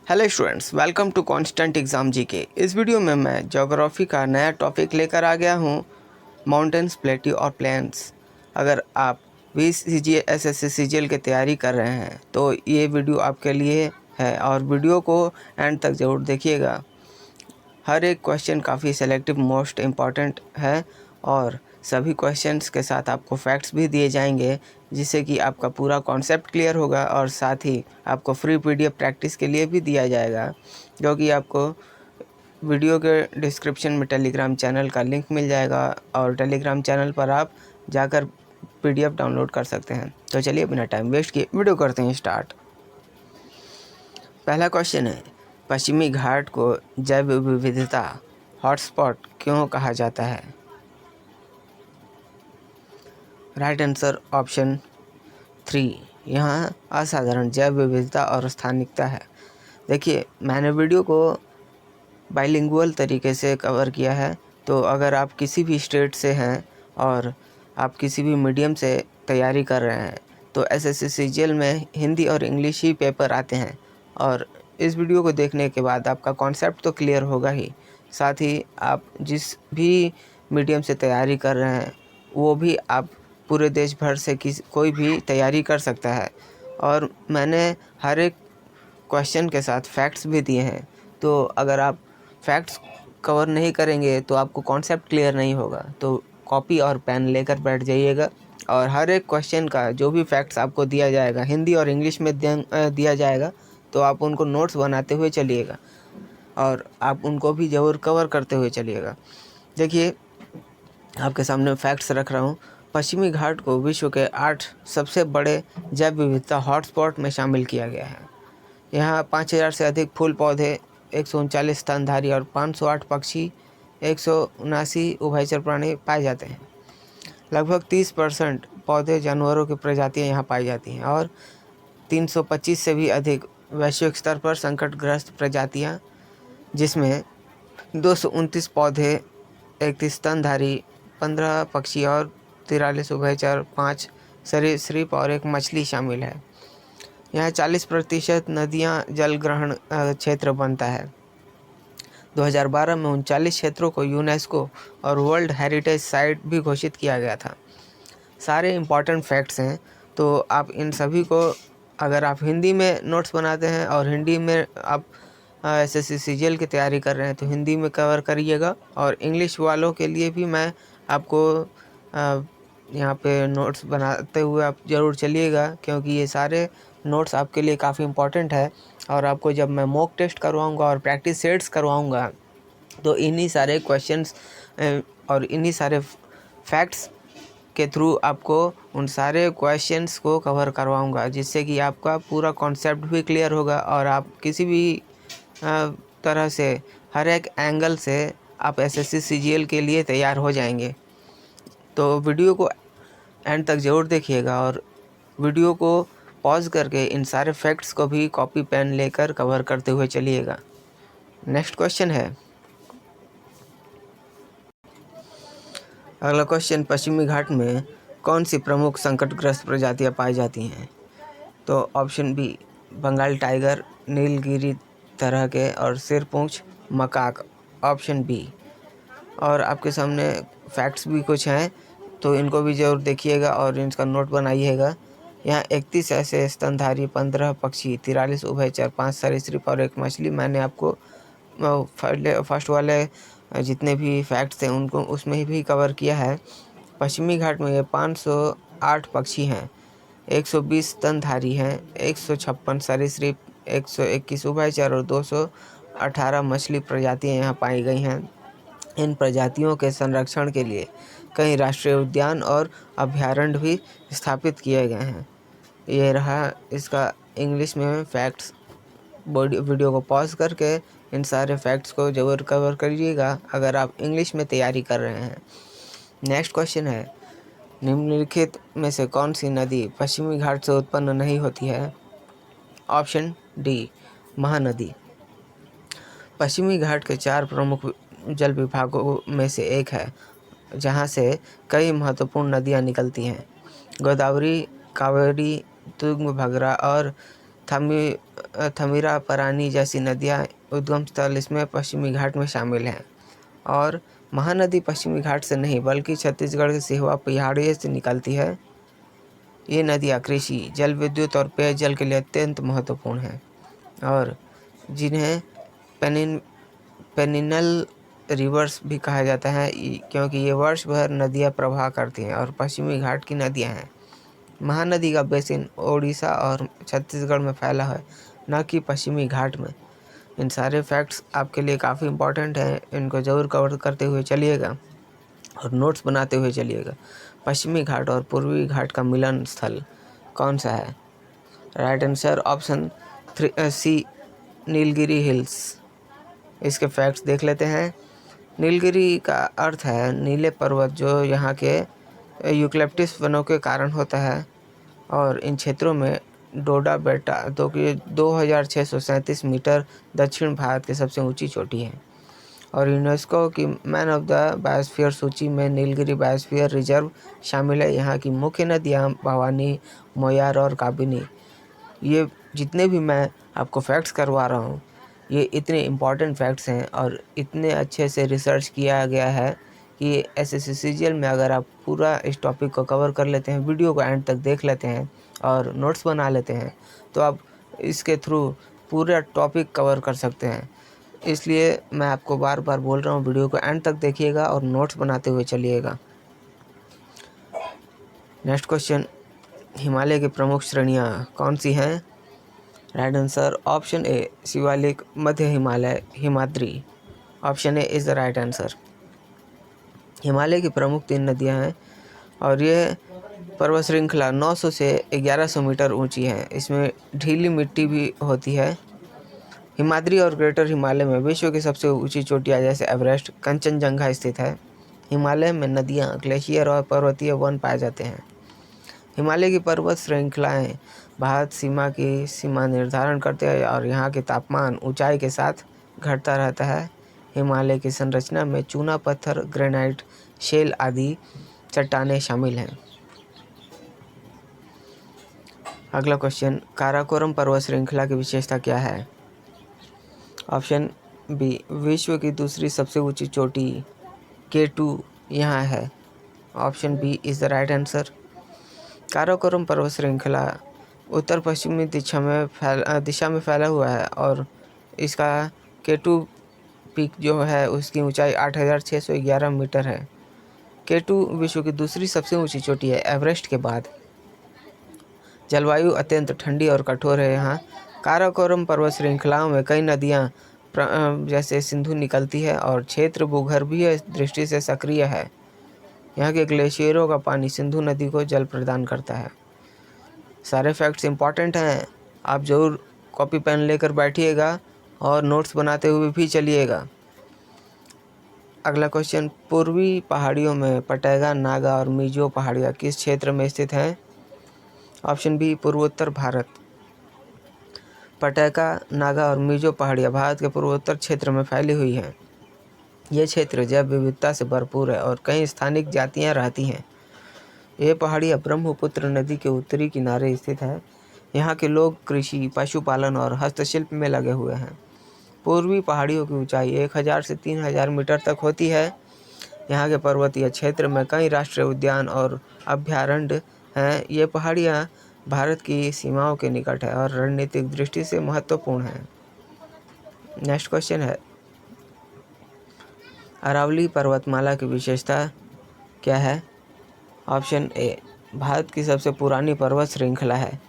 Hello students, welcome to constant exam GK. इस वीडियो में मैं ज्योग्राफी का नया टॉपिक लेकर आ गया हूँ, माउंटेन्स, प्लेट्यू और प्लेन्स। अगर आप VCGL SSC CGL की तैयारी कर रहे हैं तो ये वीडियो आपके लिए है और वीडियो को एंड तक ज़रूर देखिएगा। हर एक क्वेश्चन काफ़ी सेलेक्टिव मोस्ट इम्पॉर्टेंट है और सभी क्वेश्चंस के साथ आपको फैक्ट्स भी दिए जाएंगे, जिससे कि आपका पूरा कॉन्सेप्ट क्लियर होगा और साथ ही आपको फ्री PDF प्रैक्टिस के लिए भी दिया जाएगा, जो कि आपको वीडियो के डिस्क्रिप्शन में टेलीग्राम चैनल का लिंक मिल जाएगा और टेलीग्राम चैनल पर आप जाकर PDF डाउनलोड कर सकते हैं। तो चलिए बिना टाइम वेस्ट किए वीडियो करते हैं स्टार्ट। पहला क्वेश्चन है, पश्चिमी घाट को जैव विविधता हॉटस्पॉट क्यों कहा जाता है? राइट आंसर ऑप्शन 3, यहाँ असाधारण जैव विविधता और स्थानिकता है। देखिए, मैंने वीडियो को बाइलिंगुअल तरीके से कवर किया है, तो अगर आप किसी भी स्टेट से हैं और आप किसी भी मीडियम से तैयारी कर रहे हैं तो SSC CGL में हिंदी और इंग्लिश ही पेपर आते हैं और इस वीडियो को देखने के बाद आपका कॉन्सेप्ट तो क्लियर होगा ही, साथ ही आप जिस भी मीडियम से तैयारी कर रहे हैं वो भी आप पूरे देश भर से कोई भी तैयारी कर सकता है। और मैंने हर एक क्वेश्चन के साथ फैक्ट्स भी दिए हैं, तो अगर आप फैक्ट्स कवर नहीं करेंगे तो आपको कॉन्सेप्ट क्लियर नहीं होगा। तो कॉपी और पेन लेकर बैठ जाइएगा और हर एक क्वेश्चन का जो भी फैक्ट्स आपको दिया जाएगा हिंदी और इंग्लिश में दिया जाएगा, तो आप उनको नोट्स बनाते हुए चलिएगा और आप उनको भी ज़रूर कवर करते हुए चलिएगा। देखिए, आपके सामने फैक्ट्स रख रहा हूँ। पश्चिमी घाट को विश्व के 8 सबसे बड़े जैव विविधता हॉटस्पॉट में शामिल किया गया है। यहाँ 5000 से अधिक फूल पौधे, 139 स्तनधारी और 508 पक्षी, 179 उभयचर प्राणी पाए जाते हैं। लगभग 30% पौधे जानवरों की प्रजातियाँ यहाँ पाई जाती हैं और 325 से भी अधिक वैश्विक स्तर पर संकटग्रस्त प्रजातियाँ, जिसमें 229 पौधे, 31 स्तनधारी, 15 पक्षी और 43 उभयचर, 5 सरीसृप और 1 मछली शामिल है। यहाँ 40% नदियाँ जल ग्रहण क्षेत्र बनता है। 2012 में 39 क्षेत्रों को यूनेस्को और वर्ल्ड हेरिटेज साइट भी घोषित किया गया था। सारे इम्पॉर्टेंट फैक्ट्स हैं, तो आप इन सभी को, अगर आप हिंदी में नोट्स बनाते हैं और हिंदी में आप SSC CGL की तैयारी कर रहे हैं तो हिंदी में कवर करिएगा, और इंग्लिश वालों के लिए भी मैं आपको यहाँ पे नोट्स बनाते हुए आप ज़रूर चलिएगा, क्योंकि ये सारे नोट्स आपके लिए काफ़ी इम्पॉर्टेंट है। और आपको जब मैं मॉक टेस्ट करवाऊँगा और प्रैक्टिस सेट्स करवाऊँगा तो इन्हीं सारे क्वेश्चंस और इन्हीं सारे फैक्ट्स के थ्रू आपको उन सारे क्वेश्चंस को कवर करवाऊँगा, जिससे कि आपका पूरा कॉन्सेप्ट भी क्लियर होगा और आप किसी भी तरह से हर एक एंगल से आप SSC CGL के लिए तैयार हो जाएंगे। तो वीडियो को एंड तक ज़रूर देखिएगा और वीडियो को पॉज करके इन सारे फैक्ट्स को भी कॉपी पेन लेकर कवर करते हुए चलिएगा। नेक्स्ट क्वेश्चन है, अगला क्वेश्चन, पश्चिमी घाट में कौन सी प्रमुख संकटग्रस्त प्रजातियां पाई जाती हैं? तो option B, Bengal tiger, Nilgiri तरह के और सिरपूंछ मकाक, ऑप्शन बी। और आपके सामने फैक्ट्स भी कुछ हैं, तो इनको भी ज़रूर देखिएगा और इनका नोट बनाइएगा। यहाँ 31 ऐसे स्तनधारी, 15 पक्षी, 43 उभयचर, 5 सरीसृप और 1 मछली, मैंने आपको फर्स्ट वाले जितने भी फैक्ट्स थे उनको उसमें भी कवर किया है। पश्चिमी घाट में ये 508 पक्षी हैं, 120 स्तनधारी हैं, 156 सरीसृप, 121 उभयचर और 218 मछली प्रजातियाँ यहाँ पाई गई हैं। इन प्रजातियों के संरक्षण के लिए कई राष्ट्रीय उद्यान और अभयारण्य भी स्थापित किए गए हैं। ये रहा इसका इंग्लिश में फैक्ट्स। वीडियो को पॉज करके इन सारे फैक्ट्स को ज़रूर कवर करिएगा अगर आप इंग्लिश में तैयारी कर रहे हैं। नेक्स्ट क्वेश्चन है, निम्नलिखित में से कौन सी नदी पश्चिमी घाट से उत्पन्न नहीं होती है? Option D, Mahanadi. पश्चिमी घाट के 4 प्रमुख जल विभागों में से एक है, जहाँ से कई महत्वपूर्ण नदियाँ निकलती हैं। गोदावरी, कावेरी, तुंगभद्रा और थमीरा परानी जैसी नदियाँ उद्गम स्थल इसमें पश्चिमी घाट में शामिल हैं। और महानदी पश्चिमी घाट से नहीं बल्कि छत्तीसगढ़ के सिहवा पहाड़ियों से निकलती है। ये नदियाँ कृषि, जल विद्युत और पेयजल के लिए अत्यंत महत्वपूर्ण हैं और जिन्हें पेनिनल रिवर्स भी कहा जाता है क्योंकि ये वर्ष भर नदियाँ प्रवाह करती हैं और पश्चिमी घाट की नदियाँ हैं। महानदी का बेसिन ओडिशा और छत्तीसगढ़ में फैला है, न कि पश्चिमी घाट में। इन सारे फैक्ट्स आपके लिए काफ़ी इम्पोर्टेंट हैं, इनको ज़रूर कवर करते हुए चलिएगा और नोट्स बनाते हुए चलिएगा। पश्चिमी घाट और पूर्वी घाट का मिलन स्थल कौन सा है? Right answer option C, Nilgiri hills. इसके फैक्ट्स देख लेते हैं। नीलगिरी का अर्थ है नीले पर्वत, जो यहाँ के यूकलिप्टस वनों के कारण होता है और इन क्षेत्रों में डोडा बेटा 2637 मीटर दक्षिण भारत की सबसे ऊंची चोटी है और यूनेस्को की मैन ऑफ द बायोस्फीयर सूची में नीलगिरी बायोस्फीयर रिजर्व शामिल है। यहाँ की मुख्य नदियाँ भवानी, मोयार और काबिनी। ये जितने भी मैं आपको फैक्ट्स करवा रहा हूँ, ये इतने इम्पॉर्टेंट फैक्ट्स हैं और इतने अच्छे से रिसर्च किया गया है कि SSC में अगर आप पूरा इस टॉपिक को कवर कर लेते हैं, वीडियो को एंड तक देख लेते हैं और नोट्स बना लेते हैं, तो आप इसके थ्रू पूरा टॉपिक कवर कर सकते हैं। इसलिए मैं आपको बार बार बोल रहा हूँ, वीडियो को एंड तक देखिएगा और नोट्स बनाते हुए चलिएगा। नेक्स्ट क्वेश्चन, हिमालय की प्रमुख श्रेणियाँ कौन सी हैं? Right answer option A, Shivalik, Madhya Himalaya, Himadri. Option A is the right answer. Himalaya की प्रमुख 3 नदियाँ हैं और ये पर्वत श्रृंखला 900 से 1100 मीटर ऊंची है। इसमें ढीली मिट्टी भी होती है। हिमाद्री और ग्रेटर हिमालय में विश्व की सबसे ऊंची चोटियाँ जैसे एवरेस्ट, कंचनजंगा स्थित है। हिमालय में नदियाँ, ग्लेशियर और पर्वतीय वन पाए जाते हैं। हिमालय की पर्वत श्रृंखलाएँ भारत की सीमा निर्धारण करते हैं और यहाँ के तापमान ऊंचाई के साथ घटता रहता है। हिमालय की संरचना में चूना पत्थर, ग्रेनाइट, शेल आदि चट्टानें शामिल हैं। अगला क्वेश्चन, काराकोरम पर्वत श्रृंखला की विशेषता क्या है? ऑप्शन बी, विश्व की दूसरी सबसे ऊंची चोटी K2 यहाँ है। Option B is the right answer. Karakoram पर्वत श्रृंखला उत्तर पश्चिमी दिशा में फैला हुआ है और इसका K2 पीक जो है उसकी ऊंचाई 8611 मीटर है। K2 विश्व की दूसरी सबसे ऊंची चोटी है एवरेस्ट के बाद। जलवायु अत्यंत ठंडी और कठोर है यहाँ। काराकोरम पर्वत श्रृंखलाओं में कई नदियाँ जैसे सिंधु निकलती है और क्षेत्र भूगर्भीय दृष्टि से सक्रिय है। यहाँ के ग्लेशियरों का पानी सिंधु नदी को जल प्रदान करता है। सारे फैक्ट्स इंपॉर्टेंट हैं, आप ज़रूर कॉपी पेन लेकर बैठिएगा और नोट्स बनाते हुए भी चलिएगा। अगला क्वेश्चन, पूर्वी पहाड़ियों में पटेगा, नागा और मिजो पहाड़ियाँ किस क्षेत्र में स्थित हैं? ऑप्शन बी, पूर्वोत्तर भारत। पटेगा, नागा और मिजो पहाड़ियाँ भारत के पूर्वोत्तर क्षेत्र में फैली हुई हैं। ये क्षेत्र जैव विविधता से भरपूर है और कई स्थानिक जातियाँ रहती हैं। ये पहाड़ियाँ ब्रह्मपुत्र नदी के उत्तरी किनारे स्थित है। यहाँ के लोग कृषि, पशुपालन और हस्तशिल्प में लगे हुए हैं। पूर्वी पहाड़ियों की ऊंचाई 1000 से 3000 मीटर तक होती है। यहाँ के पर्वतीय क्षेत्र में कई राष्ट्रीय उद्यान और अभयारण्य हैं। ये पहाड़ियाँ भारत की सीमाओं के निकट है और रणनीतिक दृष्टि से महत्वपूर्ण हैं। नेक्स्ट क्वेश्चन है, अरावली पर्वतमाला की विशेषता क्या है? ऑप्शन ए, भारत की सबसे पुरानी पर्वत श्रृंखला है।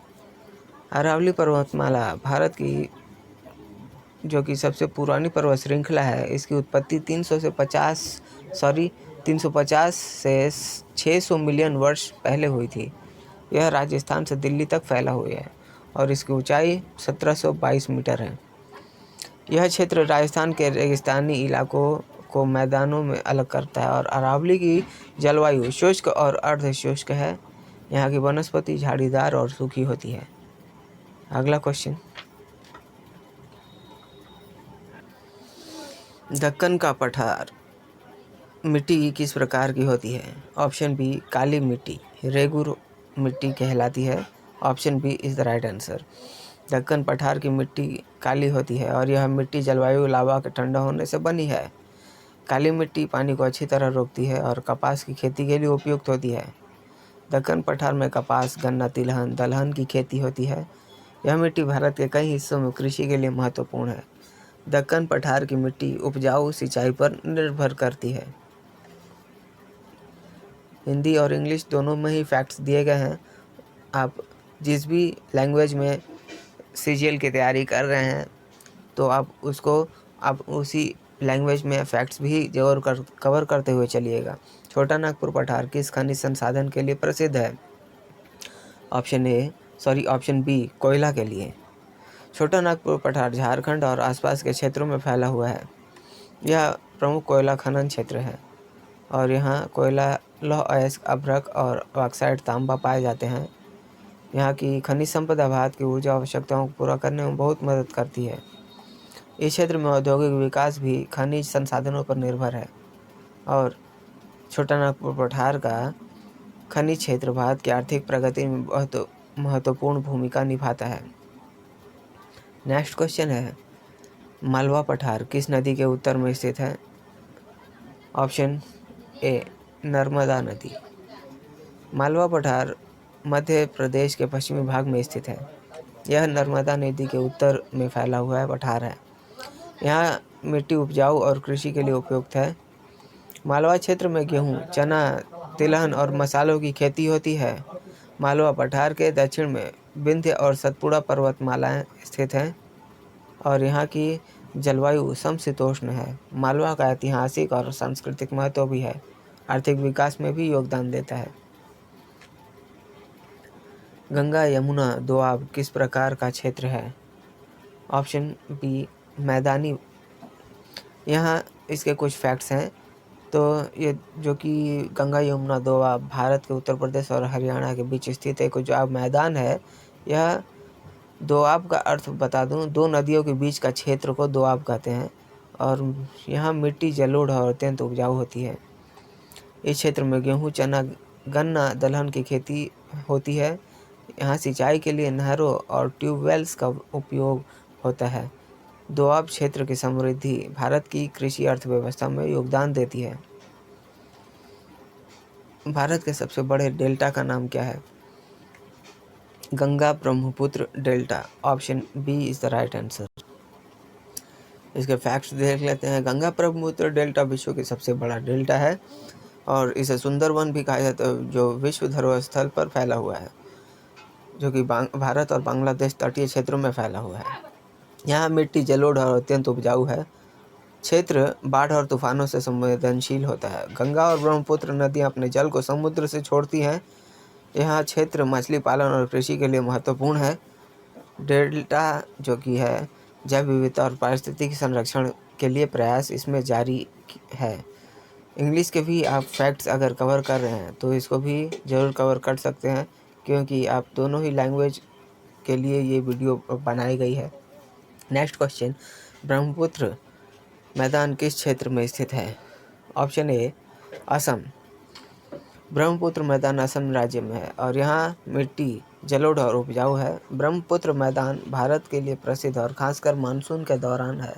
अरावली पर्वतमाला भारत की जो कि सबसे पुरानी पर्वत श्रृंखला है, इसकी उत्पत्ति 350 से 600 मिलियन वर्ष पहले हुई थी। यह राजस्थान से दिल्ली तक फैला हुआ है और इसकी ऊंचाई 1722 मीटर है। यह क्षेत्र राजस्थान के रेगिस्तानी इलाकों को मैदानों में अलग करता है और अरावली की जलवायु शुष्क और अर्ध शुष्क है। यहाँ की वनस्पति झाड़ीदार और सूखी होती है। अगला क्वेश्चन, दक्कन का पठार मिट्टी किस प्रकार की होती है? ऑप्शन बी, काली मिट्टी, रेगुर मिट्टी कहलाती है। Option B is the right answer. Deccan पठार की मिट्टी काली होती है और यह मिट्टी जलवायु लावा के ठंडा होने से बनी है। काली मिट्टी पानी को अच्छी तरह रोकती है और कपास की खेती के लिए उपयुक्त होती है। दक्कन पठार में कपास, गन्ना, तिलहन, दलहन की खेती होती है। यह मिट्टी भारत के कई हिस्सों में कृषि के लिए महत्वपूर्ण है। दक्कन पठार की मिट्टी उपजाऊ सिंचाई पर निर्भर करती है। हिंदी और इंग्लिश दोनों में ही फैक्ट्स दिए गए हैं। आप जिस भी लैंग्वेज में सीजीएल की तैयारी कर रहे हैं तो आप उसी लैंग्वेज में फैक्ट्स भी जरूर कवर करते हुए चलिएगा। छोटा नागपुर पठार किस खनिज संसाधन के लिए प्रसिद्ध है? ऑप्शन बी कोयला के लिए। छोटा नागपुर पठार झारखंड और आसपास के क्षेत्रों में फैला हुआ है। यह प्रमुख कोयला खनन क्षेत्र है और यहाँ कोयला, लौह अयस्क, अभ्रक और ऑक्साइड तांबा पाए जाते हैं। यहाँ की खनिज संपदा भारत की ऊर्जा आवश्यकताओं को पूरा करने में बहुत मदद करती है। इस क्षेत्र में औद्योगिक विकास भी खनिज संसाधनों पर निर्भर है और छोटा नागपुर पठार का खनिज क्षेत्र भारत की आर्थिक प्रगति में बहुत महत्वपूर्ण भूमिका निभाता है। नेक्स्ट क्वेश्चन है, मालवा पठार किस नदी के उत्तर में स्थित है? ऑप्शन ए नर्मदा नदी। मालवा पठार मध्य प्रदेश के पश्चिमी भाग में स्थित है। यह नर्मदा नदी के उत्तर में फैला हुआ पठार है। यहाँ मिट्टी उपजाऊ और कृषि के लिए उपयुक्त है। मालवा क्षेत्र में गेहूँ, चना, तिलहन और मसालों की खेती होती है। मालवा पठार के दक्षिण में विंध्य और सतपुड़ा पर्वतमालाएं स्थित हैं और यहाँ की जलवायु समशीतोष्ण है। मालवा का ऐतिहासिक और सांस्कृतिक महत्व भी है। आर्थिक विकास में भी योगदान देता है। गंगा यमुना दोआब किस प्रकार का क्षेत्र है? ऑप्शन बी मैदानी। यहाँ इसके कुछ फैक्ट्स हैं। तो ये जो कि गंगा यमुना दोआब भारत के उत्तर प्रदेश और हरियाणा के बीच स्थित एक जो मैदान है, यह दोआब का अर्थ बता दूं, दो नदियों के बीच का क्षेत्र को दोआब कहते हैं और यहाँ मिट्टी जलोढ़ और अत्यंत उपजाऊ होती है। इस क्षेत्र में गेहूँ, चना, गन्ना, दलहन की खेती होती है। यहाँ सिंचाई के लिए नहरों और ट्यूबवेल्स का उपयोग होता है। दोआब क्षेत्र की समृद्धि भारत की कृषि अर्थव्यवस्था में योगदान देती है। भारत के सबसे बड़े डेल्टा का नाम क्या है? Ganga Brahmaputra delta. Option B is the right answer. इसके फैक्ट्स देख लेते हैं। गंगा ब्रह्मपुत्र डेल्टा विश्व की सबसे बड़ा डेल्टा है और इसे सुंदरवन भी कहा जाता है, जो विश्व धरोहर स्थल पर फैला हुआ है, जो कि भारत और बांग्लादेश तटीय क्षेत्रों में फैला हुआ है। यहाँ मिट्टी जलोढ़ और अत्यंत उपजाऊ है। क्षेत्र बाढ़ और तूफानों से संवेदनशील होता है। गंगा और ब्रह्मपुत्र नदियाँ अपने जल को समुद्र से छोड़ती हैं। यह क्षेत्र मछली पालन और कृषि के लिए महत्वपूर्ण है। डेल्टा जो कि है जैव विविधता और पारिस्थितिक संरक्षण के लिए प्रयास इसमें जारी है। इंग्लिश के भी आप फैक्ट्स अगर कवर कर रहे हैं तो इसको भी ज़रूर कवर कर सकते हैं, क्योंकि आप दोनों ही लैंग्वेज के लिए ये वीडियो बनाई गई है। नेक्स्ट क्वेश्चन, ब्रह्मपुत्र मैदान किस क्षेत्र में स्थित है? Option A Assam. ब्रह्मपुत्र मैदान असम राज्य में है और यहाँ मिट्टी जलोढ़ और उपजाऊ है। ब्रह्मपुत्र मैदान भारत के लिए प्रसिद्ध और खासकर मानसून के दौरान है।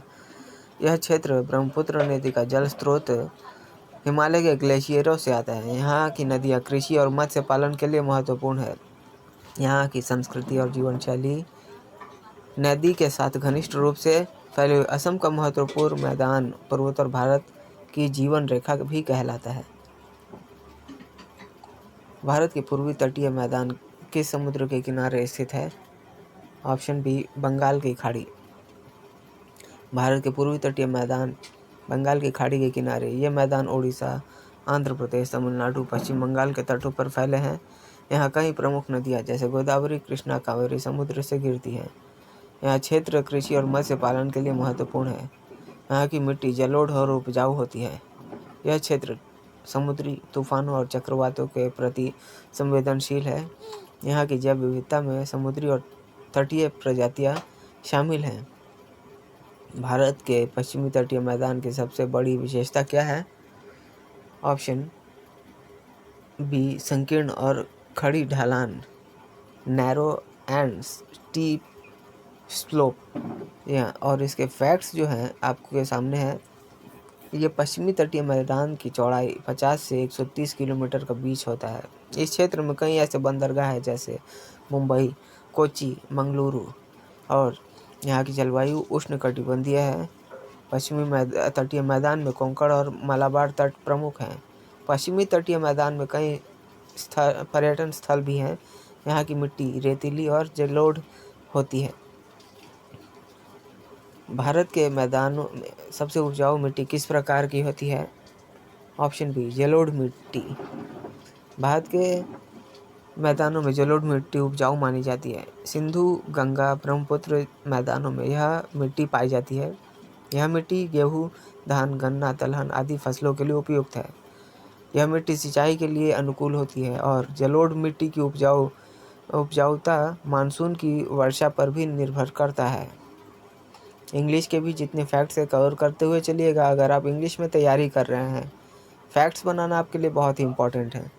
यह क्षेत्र ब्रह्मपुत्र नदी का जल स्रोत हिमालय के ग्लेशियरों से आता है। यहाँ की नदियाँ कृषि और मत्स्य पालन के लिए महत्वपूर्ण है। यहाँ की संस्कृति और जीवन शैली नदी के साथ घनिष्ठ रूप से फैले हुए असम का महत्वपूर्ण मैदान पूर्वोत्तर भारत की जीवन रेखा भी कहलाता है। भारत के पूर्वी तटीय मैदान किस समुद्र के किनारे स्थित है? ऑप्शन बी बंगाल की खाड़ी। भारत के पूर्वी तटीय मैदान बंगाल की खाड़ी के किनारे। ये मैदान उड़ीसा, आंध्र प्रदेश, तमिलनाडु, पश्चिम बंगाल के तटों पर फैले हैं। यहाँ कई प्रमुख नदियाँ जैसे गोदावरी, कृष्णा, कावेरी समुद्र से गिरती हैं। यह क्षेत्र कृषि और मत्स्य पालन के लिए महत्वपूर्ण है। यहाँ की मिट्टी जलोढ़ और उपजाऊ होती है। यह क्षेत्र समुद्री तूफानों और चक्रवातों के प्रति संवेदनशील है। यहाँ की जैव विविधता में समुद्री और तटीय प्रजातियाँ शामिल हैं। भारत के पश्चिमी तटीय मैदान की सबसे बड़ी विशेषता क्या है? ऑप्शन बी संकीर्ण और खड़ी ढलान, नैरो एंड स्टीप स्लोप। यहाँ और इसके फैक्ट्स जो हैं आपके सामने हैं। ये पश्चिमी तटीय मैदान की चौड़ाई 50 से 130 किलोमीटर का बीच होता है। इस क्षेत्र में कई ऐसे बंदरगाह हैं जैसे मुंबई, कोच्चि, मंगलुरु, और यहाँ की जलवायु उष्णकटिबंधीय है। पश्चिमी तटीय मैदान में कोंकण और मलाबार तट प्रमुख हैं। पश्चिमी तटीय मैदान में कई पर्यटन स्थल भी हैं। यहाँ की मिट्टी रेतीली और जलोढ़ होती है। भारत के मैदानों में सबसे उपजाऊ मिट्टी किस प्रकार की होती है? ऑप्शन बी, जलोढ़ मिट्टी। भारत के मैदानों में जलोढ़ मिट्टी उपजाऊ मानी जाती है। सिंधु, गंगा, ब्रह्मपुत्र मैदानों में यह मिट्टी पाई जाती है। यह मिट्टी गेहूँ, धान, गन्ना, दलहन आदि फसलों के लिए उपयुक्त है। यह मिट्टी सिंचाई के लिए अनुकूल होती है और जलोढ़ मिट्टी की उपजाऊता मानसून की वर्षा पर भी निर्भर करता है। इंग्लिश के भी जितने फैक्ट्स है कवर करते हुए चलिएगा। अगर आप इंग्लिश में तैयारी कर रहे हैं, फैक्ट्स बनाना आपके लिए बहुत ही इम्पोर्टेंट है।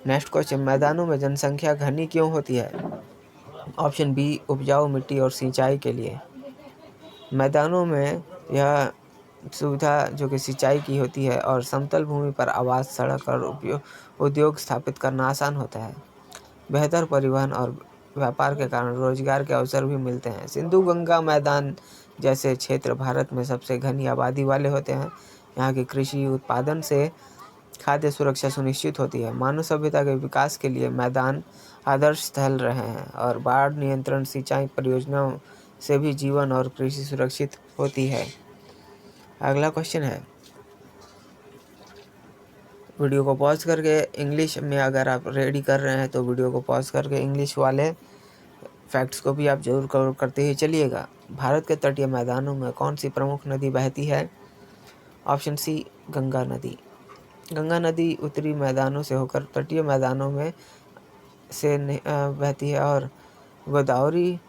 नेक्स्ट क्वेश्चन, मैदानों में जनसंख्या घनी क्यों होती है? ऑप्शन बी, उपजाऊ मिट्टी और सिंचाई के लिए। मैदानों में यह सुविधा जो कि सिंचाई की होती है और समतल भूमि पर आवास, सड़क और उद्योग स्थापित करना आसान होता है। बेहतर परिवहन और व्यापार के कारण रोजगार के अवसर भी मिलते हैं। सिंधु गंगा मैदान जैसे क्षेत्र भारत में सबसे घनी आबादी वाले होते हैं। यहाँ की कृषि उत्पादन से खाद्य सुरक्षा सुनिश्चित होती है। मानव सभ्यता के विकास के लिए मैदान आदर्श स्थल रहे हैं और बाढ़ नियंत्रण, सिंचाई परियोजनाओं से भी जीवन और कृषि सुरक्षित होती है। अगला क्वेश्चन है, वीडियो को पॉज करके इंग्लिश में अगर आप रेडी कर रहे हैं तो वीडियो को पॉज करके इंग्लिश वाले फैक्ट्स को भी आप जरूर कवर करते ही चलिएगा। भारत के तटीय मैदानों में कौन सी प्रमुख नदी बहती है? ऑप्शन सी, गंगा नदी। गंगा नदी उत्तरी मैदानों से होकर तटीय मैदानों में से बहती है और गोदावरी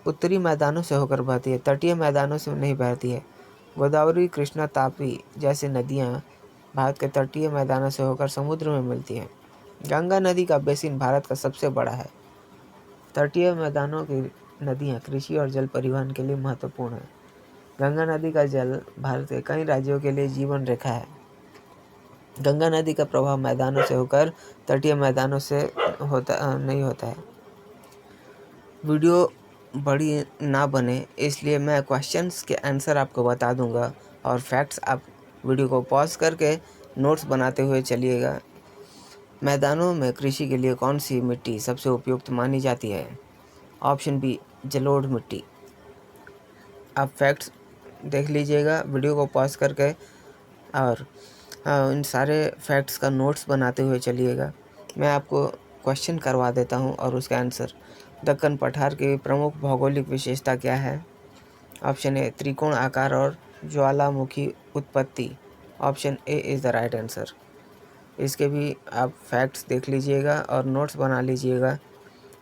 उत्तरी मैदानों से होकर बहती है, तटीय मैदानों से नहीं बहती है। गोदावरी, कृष्णा, तापी जैसी नदियाँ भारत के तटीय मैदानों से होकर समुद्र में मिलती हैं। गंगा नदी का बेसिन भारत का सबसे बड़ा है। तटीय मैदानों की नदियाँ कृषि और जल परिवहन के लिए महत्वपूर्ण है। गंगा नदी का जल भारत के कई राज्यों के लिए जीवन रेखा है। गंगा नदी का प्रवाह मैदानों से होकर तटीय मैदानों से नहीं होता है। वीडियो बड़ी ना बने इसलिए मैं क्वेश्चंस के आंसर आपको बता दूंगा और फैक्ट्स आप वीडियो को पॉज करके नोट्स बनाते हुए चलिएगा। मैदानों में कृषि के लिए कौन सी मिट्टी सबसे उपयुक्त मानी जाती है? ऑप्शन बी, जलोढ़ मिट्टी। आप फैक्ट्स देख लीजिएगा वीडियो को पॉज करके और इन सारे फैक्ट्स का नोट्स बनाते हुए चलिएगा। मैं आपको क्वेश्चन करवा देता हूं और उसका आंसर। दक्कन पठार की प्रमुख भौगोलिक विशेषता क्या है? ऑप्शन ए, त्रिकोण आकार और ज्वालामुखी उत्पत्ति। Option A is the right answer. इसके भी आप फैक्ट्स देख लीजिएगा और नोट्स बना लीजिएगा।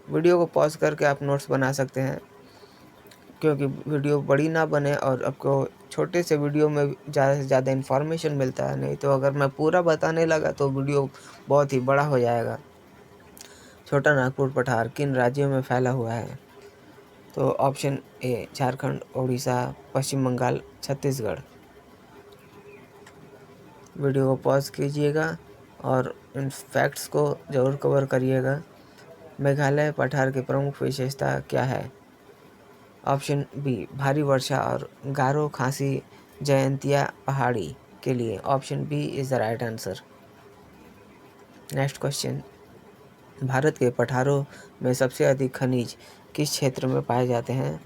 वीडियो को पॉज करके आप नोट्स बना सकते हैं क्योंकि वीडियो बड़ी ना बने और आपको छोटे से वीडियो में ज़्यादा से ज़्यादा इन्फॉर्मेशन मिलता है। नहीं तो अगर मैं पूरा बताने लगा तो वीडियो बहुत ही बड़ा हो जाएगा। छोटा नागपुर पठार किन राज्यों में फैला हुआ है? तो option A, Jharkhand, Orissa, Paschim Bengal, Chhattisgarh. Video को पॉज कीजिएगा और इन फैक्ट्स को ज़रूर कवर करिएगा। मेघालय पठार की प्रमुख विशेषता क्या है? ऑप्शन बी, भारी वर्षा और गारो खासी जयंतिया पहाड़ी के लिए। Option B is the right answer. Next question, Bharat के पठारों में सबसे अधिक खनिज किस क्षेत्र में पाए जाते हैं?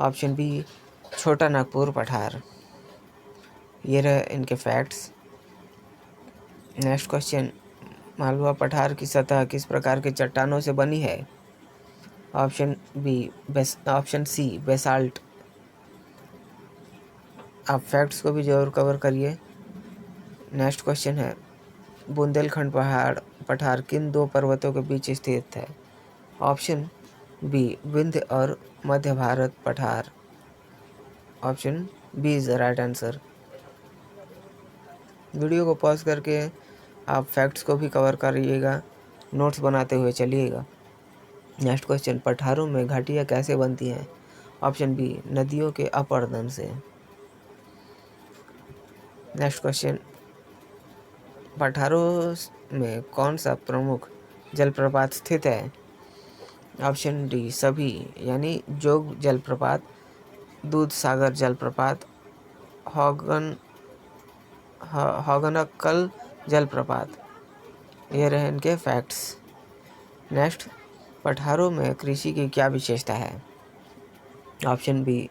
ऑप्शन बी, छोटा नागपुर पठार। ये रहे इनके फैक्ट्स। नेक्स्ट क्वेश्चन, मालवा पठार की सतह किस प्रकार के चट्टानों से बनी है? Option C, basalt. आप फैक्ट्स को भी जरूर कवर करिए। नेक्स्ट क्वेश्चन है, बुंदेलखंड पठार किन दो पर्वतों के बीच स्थित है? ऑप्शन बी, विंध्य और मध्य भारत पठार। Option B is the right answer. Video को पॉज करके आप फैक्ट्स को भी कवर करिएगा नोट्स बनाते हुए चलिएगा। नेक्स्ट क्वेश्चन, पठारों में घाटियाँ कैसे बनती हैं? ऑप्शन बी, नदियों के अपरदन से। नेक्स्ट क्वेश्चन, पठारों में कौन सा प्रमुख जलप्रपात स्थित है? ऑप्शन डी, सभी, यानी जोग जलप्रपात, दूध सागर जलप्रपात, हॉगनकल जलप्रपात। ये रहे इनके फैक्ट्स। नेक्स्ट, पठारों में कृषि की क्या विशेषता है? ऑप्शन बी,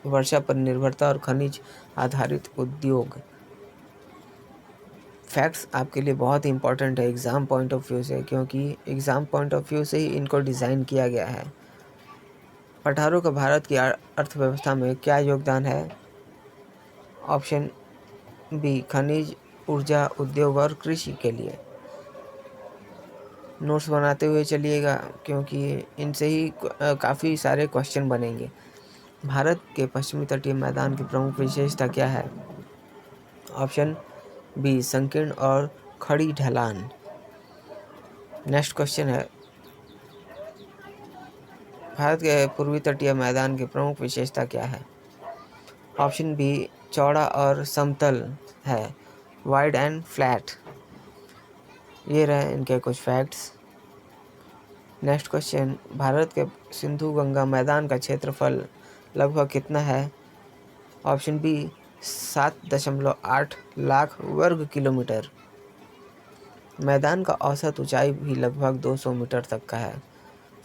वर्षा पर निर्भरता और खनिज आधारित उद्योग। फैक्ट्स आपके लिए बहुत इंपॉर्टेंट है एग्ज़ाम पॉइंट ऑफ व्यू से, क्योंकि एग्ज़ाम पॉइंट ऑफ व्यू से ही इनको डिज़ाइन किया गया है। पठारों का भारत की अर्थव्यवस्था में क्या योगदान है? ऑप्शन बी, खनिज, ऊर्जा, उद्योग और कृषि के लिए। नोट्स बनाते हुए चलिएगा, क्योंकि इनसे ही काफ़ी सारे क्वेश्चन बनेंगे। भारत के पश्चिमी तटीय मैदान की प्रमुख विशेषता क्या है? ऑप्शन बी, संकीर्ण और खड़ी ढलान। नेक्स्ट क्वेश्चन है, भारत के पूर्वी तटीय मैदान की प्रमुख विशेषता क्या है? ऑप्शन बी, चौड़ा और समतल है, वाइड एंड फ्लैट। ये रहे इनके कुछ फैक्ट्स। नेक्स्ट क्वेश्चन, भारत के सिंधु गंगा मैदान का क्षेत्रफल लगभग कितना है? ऑप्शन बी, 7.8 लाख वर्ग किलोमीटर। मैदान का औसत ऊंचाई भी लगभग 200 मीटर तक का है।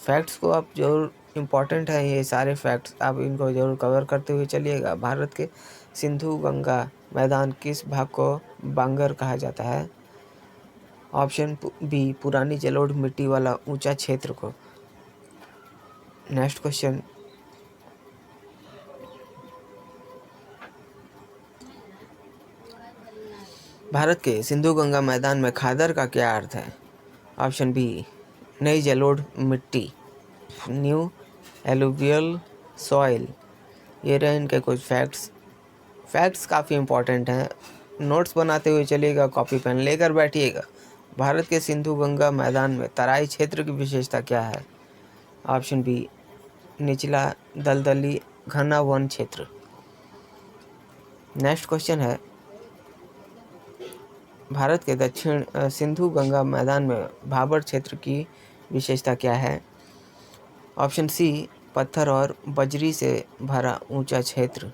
फैक्ट्स को आप जरूर, इम्पॉर्टेंट है ये सारे फैक्ट्स, आप इनको जरूर कवर करते हुए चलिएगा। भारत के सिंधु गंगा मैदान किस भाग को बांगर कहा जाता है? ऑप्शन बी, पुरानी जलोढ़ मिट्टी वाला ऊंचा क्षेत्र को। नेक्स्ट क्वेश्चन, भारत के सिंधु गंगा मैदान में खादर का क्या अर्थ है? ऑप्शन बी, नई जलोढ़ मिट्टी, न्यू एलुवियल सॉइल। ये रहे इनके कुछ फैक्ट्स। फैक्ट्स काफ़ी इंपॉर्टेंट हैं, नोट्स बनाते हुए चलिएगा, कॉपी पेन लेकर बैठिएगा। भारत के सिंधु गंगा मैदान में तराई क्षेत्र की विशेषता क्या है? ऑप्शन बी, निचला दलदली घना वन क्षेत्र। नेक्स्ट क्वेश्चन है, भारत के दक्षिण सिंधु गंगा मैदान में भाबर क्षेत्र की विशेषता क्या है? ऑप्शन सी, पत्थर और बजरी से भरा ऊंचा क्षेत्र।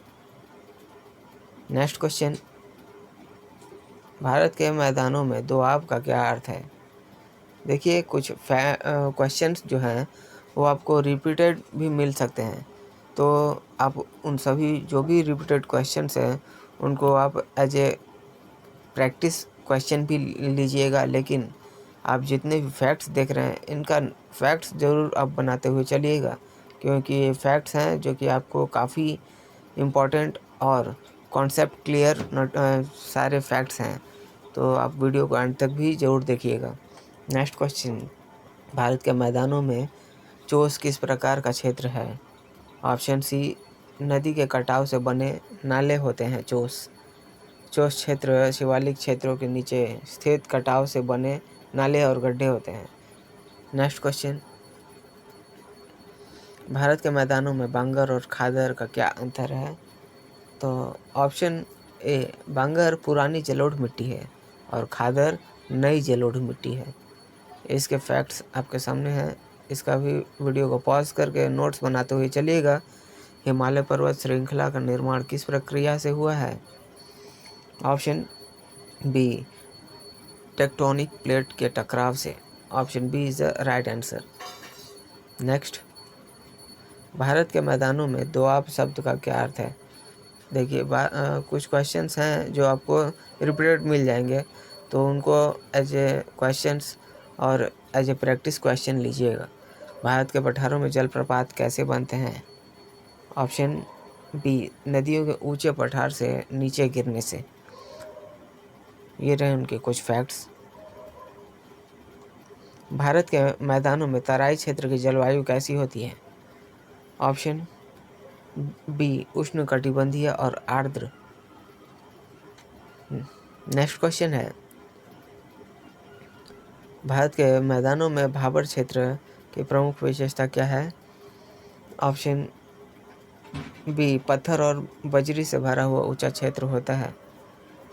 नेक्स्ट क्वेश्चन, भारत के मैदानों में दोआब का क्या अर्थ है? देखिए, कुछ क्वेश्चंस जो हैं वो आपको रिपीटेड भी मिल सकते हैं, तो आप उन सभी जो भी रिपीटेड क्वेश्चंस हैं उनको आप एज ए प्रैक्टिस क्वेश्चन भी लीजिएगा। लेकिन आप जितने भी फैक्ट्स देख रहे हैं इनका फैक्ट्स ज़रूर आप बनाते हुए चलिएगा, क्योंकि ये फैक्ट्स हैं जो कि आपको काफ़ी इम्पोर्टेंट और कॉन्सेप्ट क्लियर सारे फैक्ट्स हैं, तो आप वीडियो को अंत तक भी ज़रूर देखिएगा। नेक्स्ट क्वेश्चन, भारत के मैदानों में चोस किस प्रकार का क्षेत्र है? ऑप्शन सी, नदी के कटाव से बने नाले होते हैं चोस। चोस क्षेत्र शिवालिक क्षेत्रों के नीचे स्थित कटाव से बने नाले और गड्ढे होते हैं। नेक्स्ट क्वेश्चन, भारत के मैदानों में बांगर और खादर का क्या अंतर है? तो ऑप्शन ए, बांगर पुरानी जलोढ़ मिट्टी है और खादर नई जलोढ़ मिट्टी है। इसके फैक्ट्स आपके सामने हैं, इसका भी वीडियो को पॉज करके नोट्स बनाते हुए चलिएगा। हिमालय पर्वत श्रृंखला का निर्माण किस प्रक्रिया से हुआ है? ऑप्शन बी, टेक्टोनिक प्लेट के टकराव से। Option B is the right answer. Next, Bharat के मैदानों में दोआब शब्द का क्या अर्थ है? देखिए, कुछ क्वेश्चंस हैं जो आपको रिपीटेड मिल जाएंगे, तो उनको एज ए क्वेश्चंस और एज ए प्रैक्टिस क्वेश्चन लीजिएगा। भारत के पठारों में जलप्रपात कैसे बनते हैं? ऑप्शन बी, नदियों के ऊंचे पठार से नीचे गिरने से। ये रहे उनके कुछ फैक्ट्स। भारत के मैदानों में तराई क्षेत्र की जलवायु कैसी होती है? ऑप्शन बी, उष्णकटिबंधीय और आर्द्र। नेक्स्ट क्वेश्चन है, भारत के मैदानों में भाबर क्षेत्र की प्रमुख विशेषता क्या है? ऑप्शन बी, पत्थर और बजरी से भरा हुआ ऊंचा क्षेत्र होता है।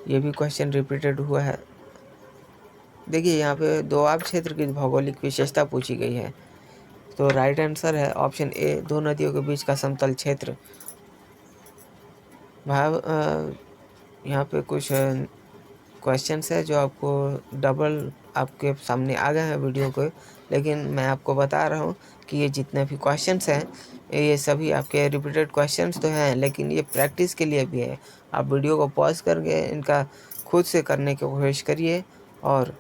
ये भी क्वेश्चन रिपीटेड हुआ है। देखिए यहाँ पे दोआब क्षेत्र की भौगोलिक विशेषता पूछी गई है, तो राइट आंसर है ऑप्शन ए, दो नदियों के बीच का समतल क्षेत्र। भाव यहाँ पे कुछ क्वेश्चंस है जो आपको डबल आपके सामने आ गए हैं वीडियो को, लेकिन मैं आपको बता रहा हूँ कि ये जितने भी क्वेश्चंस हैं ये सभी आपके रिपीटेड क्वेश्चंस तो हैं, लेकिन ये प्रैक्टिस के लिए भी है। आप वीडियो को पॉज करके इनका खुद से करने की कोशिश करिए और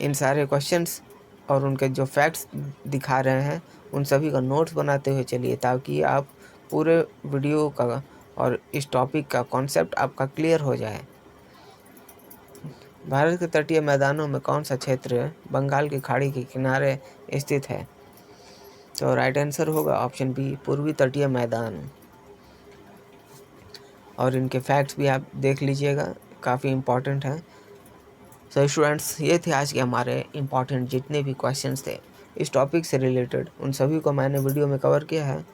इन सारे क्वेश्चंस और उनके जो फैक्ट्स दिखा रहे हैं उन सभी का नोट्स बनाते हुए चलिए, ताकि आप पूरे वीडियो का और इस टॉपिक का कॉन्सेप्ट आपका क्लियर हो जाए। भारत के तटीय मैदानों में कौन सा क्षेत्र बंगाल की खाड़ी के किनारे स्थित है? तो राइट आंसर होगा ऑप्शन बी, पूर्वी तटीय मैदान। और इनके फैक्ट्स भी आप देख लीजिएगा, काफ़ी इम्पॉर्टेंट हैं। सो स्टूडेंट्स, ये थे आज के हमारे इम्पॉर्टेंट जितने भी क्वेश्चंस थे इस टॉपिक से रिलेटेड, उन सभी को मैंने वीडियो में कवर किया है।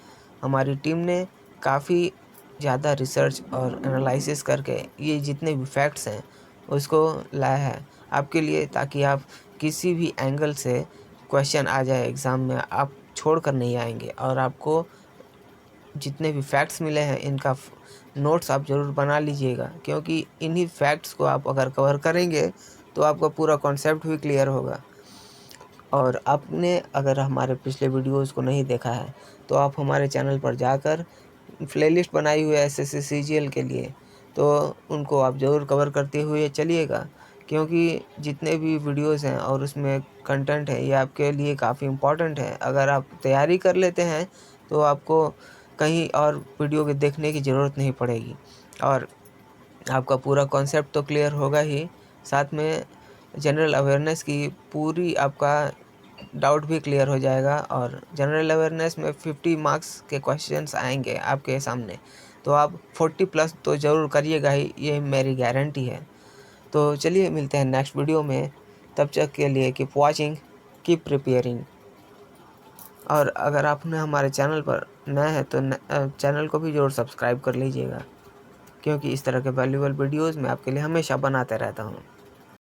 हमारी टीम ने काफ़ी ज़्यादा रिसर्च और एनालिसिस करके ये जितने भी फैक्ट्स हैं उसको लाया है आपके लिए, ताकि आप किसी भी एंगल से क्वेश्चन आ जाए एग्ज़ाम में आप छोड़ कर नहीं आएंगे। और आपको जितने भी फैक्ट्स मिले हैं इनका नोट्स आप ज़रूर बना लीजिएगा, क्योंकि इन्हीं फैक्ट्स को आप अगर कवर करेंगे तो आपका पूरा कॉन्सेप्ट भी क्लियर होगा। और आपने अगर हमारे पिछले वीडियोज़ को नहीं देखा है तो आप हमारे चैनल पर जाकर प्लेलिस्ट बनाई हुई है एसएससी सीजीएल के लिए, तो उनको आप ज़रूर कवर करते हुए चलिएगा, क्योंकि जितने भी वीडियोज़ हैं और उसमें कंटेंट है ये आपके लिए काफ़ी इम्पोर्टेंट है। अगर आप तैयारी कर लेते हैं तो आपको कहीं और वीडियो के देखने की ज़रूरत नहीं पड़ेगी और आपका पूरा कॉन्सेप्ट तो क्लियर होगा ही, साथ में जनरल अवेयरनेस की पूरी आपका डाउट भी क्लियर हो जाएगा। और जनरल अवेयरनेस में 50 मार्क्स के क्वेश्चंस आएंगे आपके सामने, तो आप 40 प्लस तो ज़रूर करिएगा ही, ये मेरी गारंटी है। तो चलिए मिलते हैं नेक्स्ट वीडियो में, तब तक के लिए कीप वॉचिंग, कीप प्रिपेयरिंग। और अगर आपने हमारे चैनल पर नए हैं तो चैनल को भी ज़रूर सब्सक्राइब कर लीजिएगा, क्योंकि इस तरह के वैल्यूएबल वीडियोज़ मैं आपके लिए हमेशा बनाते रहता हूँ।